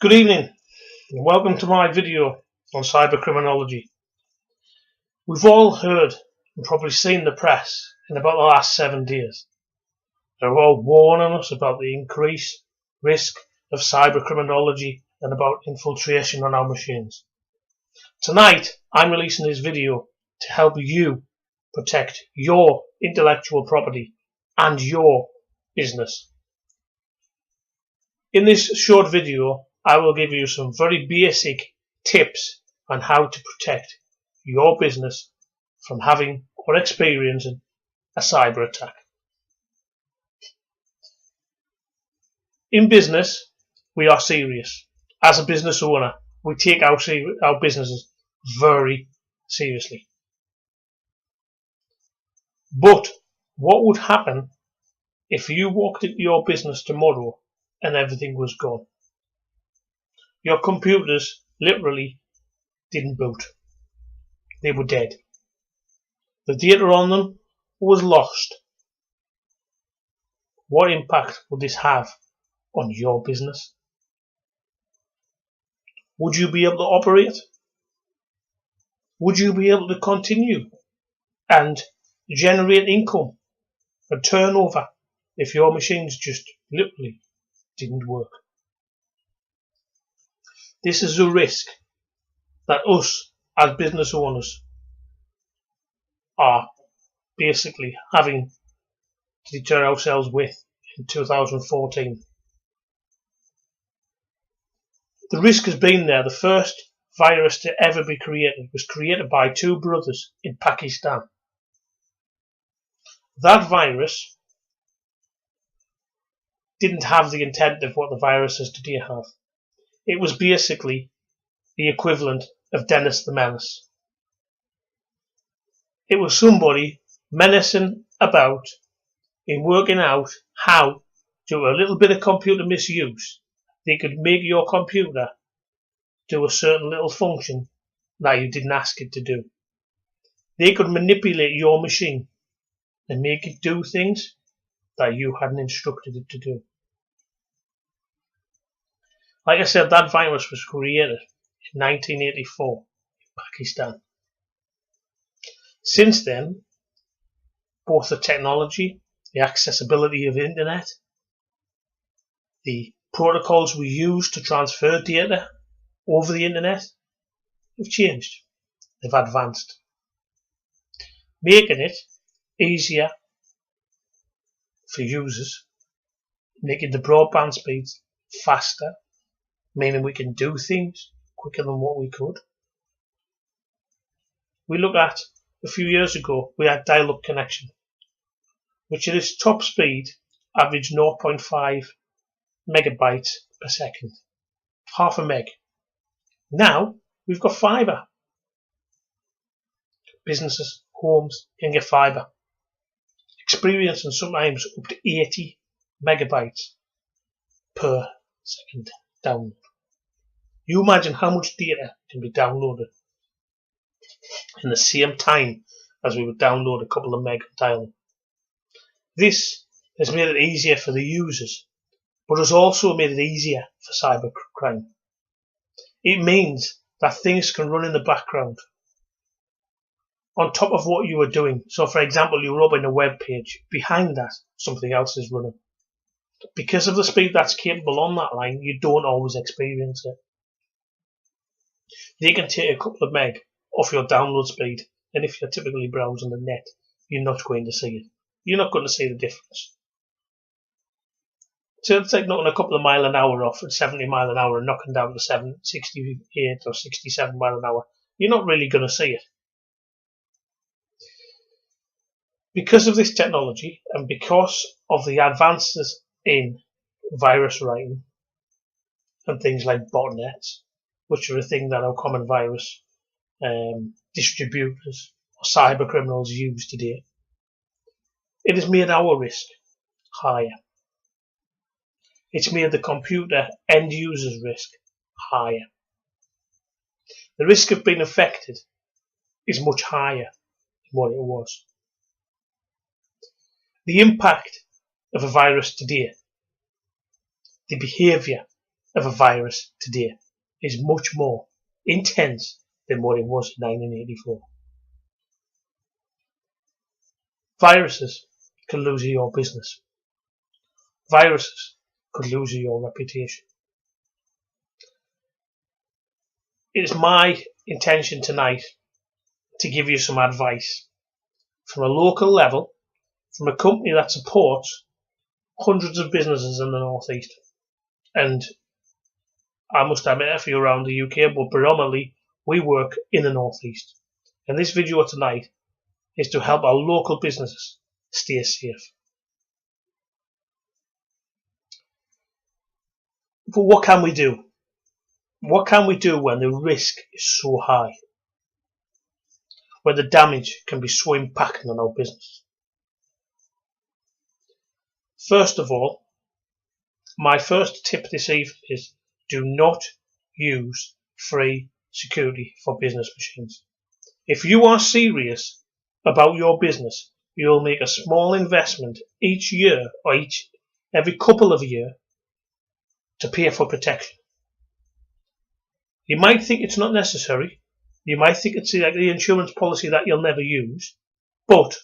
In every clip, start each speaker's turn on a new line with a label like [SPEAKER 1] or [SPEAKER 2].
[SPEAKER 1] Good evening and welcome to my video on cybercriminology. We've all heard and probably seen the press in about the last 7 days. They're all warning us about the increased risk of cybercriminology and about infiltration on our machines. Tonight I'm releasing this video to help you protect your intellectual property and your business. In this short video I will give you some very basic tips on how to protect your business from having or experiencing a cyber attack. In business, we are serious. As a business owner, we take our businesses very seriously. But what would happen if you walked into your business tomorrow and everything was gone? Your computers literally didn't boot. They were dead. The data on them was lost. What impact would this have on your business? Would you be able to operate? Would you be able to continue and generate income and turnover if your machines just literally didn't work? This is a risk that us as business owners are basically having to deter ourselves with in 2014. The risk has been there. The first virus to ever be created was created by two brothers in Pakistan. That virus didn't have the intent of what the viruses today have. It was basically the equivalent of Dennis the Menace. It was somebody menacing about in working out how, through a little bit of computer misuse, they could make your computer do a certain little function that you didn't ask it to do. They could manipulate your machine and make it do things that you hadn't instructed it to do. Like I said, that virus was created in 1984 in Pakistan. Since then, both the technology, the accessibility of the internet, the protocols we use to transfer data over the internet have changed. They've advanced, making it easier for users, making the broadband speeds faster, meaning we can do things quicker than what we could. We look at a few years ago, we had dial-up connection, which at its top speed averaged 0.5 megabytes per second, half a meg. Now we've got fibre. Businesses, homes can get fibre, experiencing sometimes up to 80 megabytes per second download. You imagine how much data can be downloaded in the same time as we would download a couple of meg of dial-up. This has made it easier for the users, but has also made it easier for cybercrime. It means that things can run in the background on top of what you are doing. So for example, you're opening a web page, behind that something else is running. Because of the speed that's capable on that line, you don't always experience it. They can take a couple of meg off your download speed, and if you're typically browsing the net, you're not going to see it. You're not going to see the difference. So it's like knocking a couple of mile an hour off at 70 mile an hour and knocking down to 68 or 67 mile an hour. You're not really going to see it. Because of this technology and because of the advances in virus writing and things like botnets, which are a thing that our common virus distributors or cyber criminals use today, it has made our risk higher. It's made the computer end user's risk higher. The risk of being affected is much higher than what it was. The impact of a virus today, the behaviour of a virus today is much more intense than what it was in 1984. Viruses can lose you your business. Viruses could lose you your reputation. It is my intention tonight to give you some advice from a local level, from a company that supports hundreds of businesses in the Northeast. And I must admit, a few around the UK, but predominantly we work in the Northeast. And this video tonight is to help our local businesses stay safe. But what can we do? What can we do when the risk is so high? When the damage can be so impacting on our business? First of all, my first tip this evening is do not use free security for business machines. If you are serious about your business, you will make a small investment each year or every couple of years to pay for protection. You might think it's not necessary. You might think it's like the insurance policy that you'll never use. But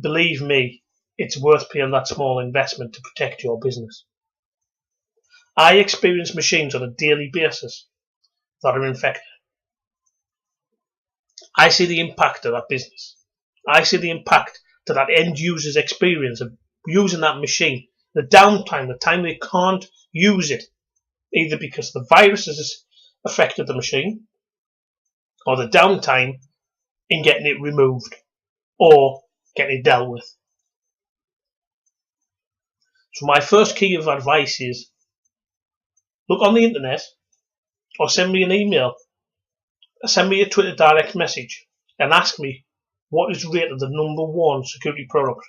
[SPEAKER 1] believe me, it's worth paying that small investment to protect your business. I experience machines on a daily basis that are infected. I see the impact of that business. I see the impact to that end user's experience of using that machine. The downtime, the time they can't use it, either because the virus has affected the machine or the downtime in getting it removed or getting it dealt with. So my first key of advice is look on the internet or send me an email, send me a Twitter direct message and ask me what is rated the #1 security product.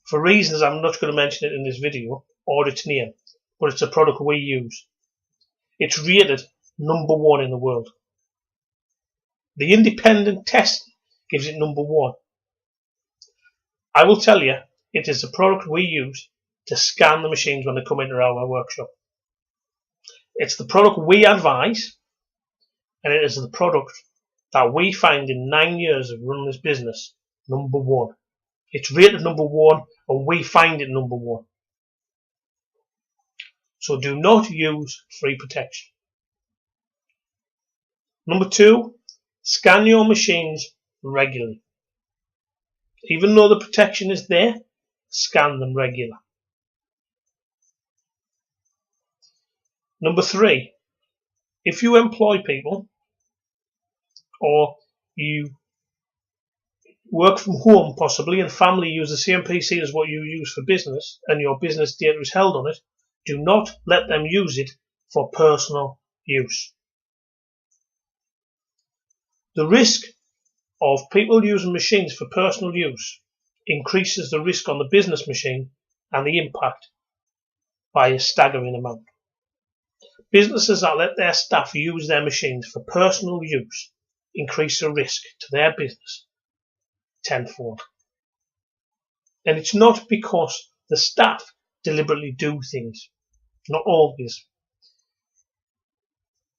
[SPEAKER 1] For reasons I'm not going to mention it in this video or its name, but it's a product we use. It's rated #1 in the world. The independent test gives it #1. I will tell you, it is the product we use to scan the machines when they come into our workshop. It's the product we advise, and it is the product that we find in 9 years of running this business #1. It's rated #1 and we find it #1. So do not use free protection. #2, scan your machines regularly. Even though the protection is there, scan them regularly. #3, if you employ people or you work from home possibly and family use the same PC as what you use for business and your business data is held on it, do not let them use it for personal use. The risk of people using machines for personal use increases the risk on the business machine and the impact by a staggering amount. Businesses that let their staff use their machines for personal use increase the risk to their business tenfold. And it's not because the staff deliberately do things. Not always.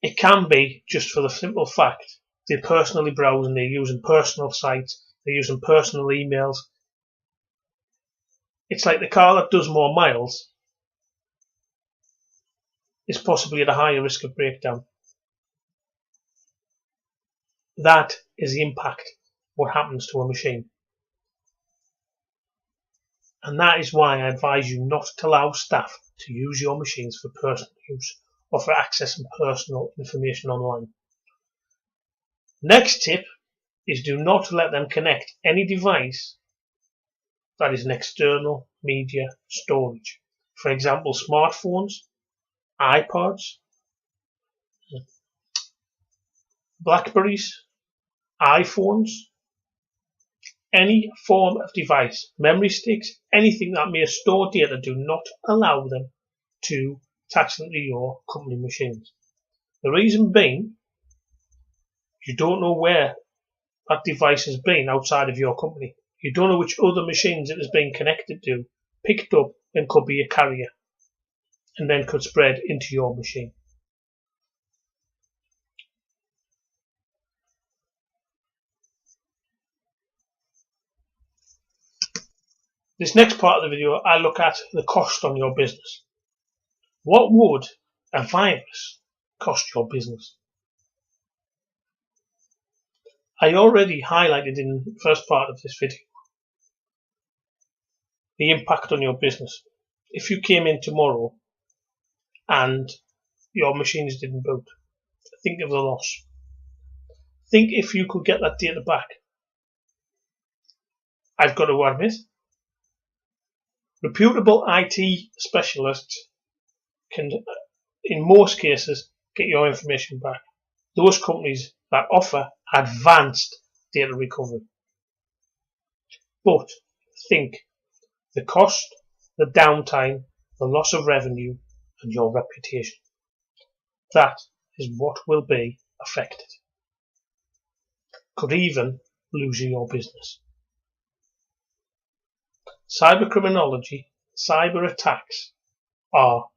[SPEAKER 1] It can be just for the simple fact they're personally browsing, they're using personal sites, they're using personal emails. It's like the car that does more miles is possibly at a higher risk of breakdown. That is the impact of what happens to a machine. And that is why I advise you not to allow staff to use your machines for personal use or for accessing personal information online. Next tip is do not let them connect any device that is an external media storage. For example, smartphones, iPods, Blackberries, iPhones, any form of device, memory sticks, anything that may store data, do not allow them to attach them to your company machines. The reason being, you don't know where that device has been outside of your company. You don't know which other machines it has been connected to, picked up, and could be a carrier. and then could spread into your machine. This next part of the video, I look at the cost on your business. What would a virus cost your business? I already highlighted in the first part of this video the impact on your business. If you came in tomorrow and your machines didn't boot, think of the loss. Think if you could get that data back. I've got to admit, reputable IT specialists can, in most cases, get your information back. Those companies that offer advanced data recovery. But think the cost, the downtime, the loss of revenue, and your reputation. That is what will be affected. Could even lose your business. Cybercriminology, cyber attacks are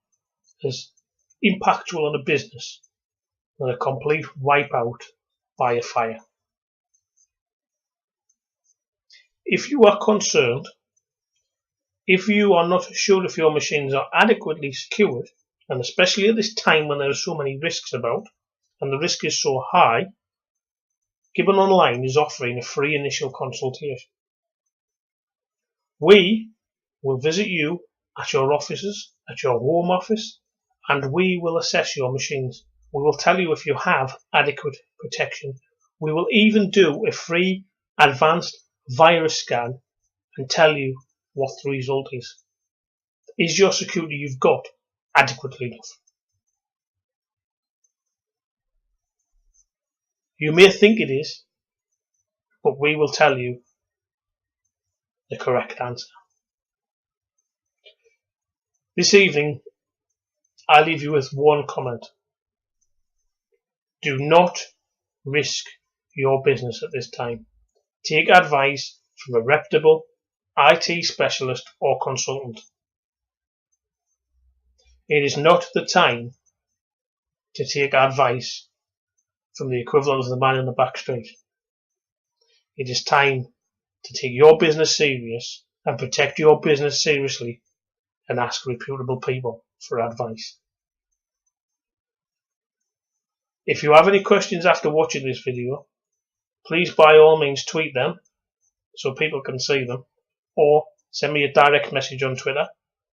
[SPEAKER 1] as impactful on a business than a complete wipeout by a fire. If you are concerned, if you are not sure if your machines are adequately secured, and especially at this time when there are so many risks about, and the risk is so high, Gibbon Online is offering a free initial consultation. We will visit you at your offices, at your home office, and we will assess your machines. We will tell you if you have adequate protection. We will even do a free advanced virus scan and tell you what the result is. Is your security you've got adequately enough? You may think it is, but we will tell you the correct answer. This evening, I leave you with one comment. Do not risk your business at this time. Take advice from a reputable IT specialist or consultant. It is not the time to take advice from the equivalent of the man in the back street. It is time to take your business serious and protect your business seriously and ask reputable people for advice. If you have any questions after watching this video, please by all means tweet them so people can see them, or send me a direct message on Twitter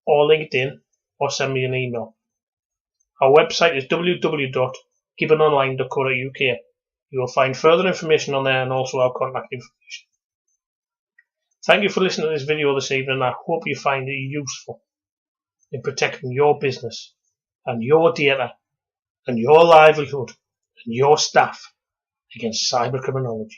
[SPEAKER 1] or LinkedIn, or send me an email. Our website is www.gibbononline.co.uk. You will find further information on there and also our contact information. Thank you for listening to this video this evening. I hope you find it useful in protecting your business and your data and your livelihood and your staff against cybercriminology.